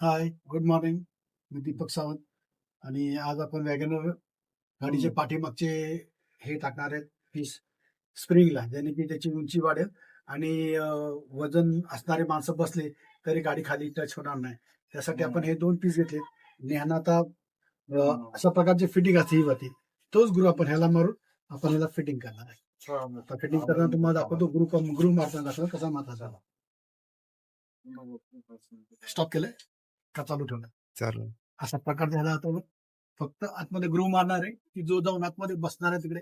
हाय, good morning. मी दीपक सावंत आणि आज आपण वॅगनर गाडीचे पाठीमागचे हे टाकणार आहेत पीस स्प्रिंगला, ज्याने की त्याची उंची वाढेल आणि वजन असणारे माणसं बसले तरी गाडी खाली टच होणार नाही. त्यासाठी आपण हे 2 पीस घेतले. आणि ह्यांना आता अशा प्रकारची फिटिंग असते ही होती. तोच ग्रू आपण ह्याला मारून आपण ह्याला फिटिंग करणार आहे. आता फिटिंग करताना तुम्हाला दाखवतो ग्रू मारताना दाखवतो कसा मारता. स्टॉप केलंय का चालू ठेवलं? चालू अशा प्रकारे ह्याला आता फक्त आतमध्ये ग्रू मारणार आहे की जो जाऊन आतमध्ये बसणार आहे तिकडे.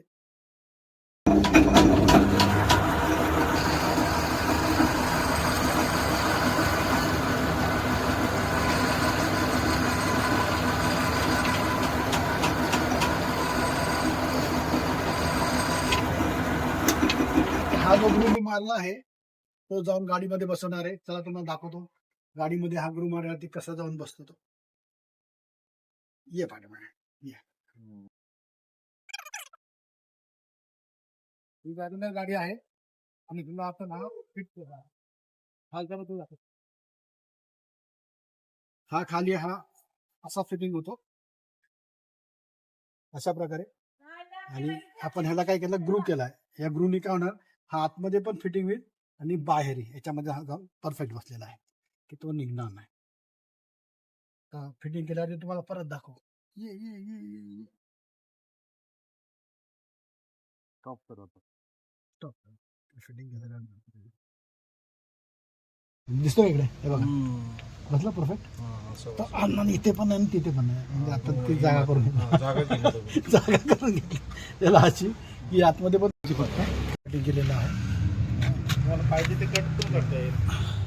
हा जो ग्रू मी मारला आहे तो जाऊन गाडीमध्ये बसवणार आहे. चला तुम्हाला दाखवतो गाडीमध्ये हा ग्रू मारण्यावरती कसा जाऊन बसतो तो. ये पाठीमागे ये. ही वॅगनर गाडी आहे आणि तुला आपण हा फिट केला. हा जरा तो दाखव. हा खाली हा असा फिटिंग होतो अशा प्रकारे. आणि आपण ह्याला काय केलं, ग्रू केलाय. या ग्रूनी काय होणार, हा आतमध्ये पण फिटिंग होईल आणि बाहेरही याच्यामध्ये हा जाऊन परफेक्ट बसलेला आहे की तो निघणार नाही. तर फिटिंग केल्यावर तुम्हाला परत दाखव. ये ये ये ये ये. टॉप करतो टॉप फिटिंग केल्यानंतर दिसतो इकडे, हे बघा बसला परफेक्ट. तर आणि इथे पण आहे आणि तिथे पण आहे. म्हणजे आता ती जागा करून घेतली. जागा करून घेतली त्याला अशी की आतमध्ये पण फक्त कटिंग केलेलं आहे. तुम्हाला पाहिजे ते कट पण करता येईल.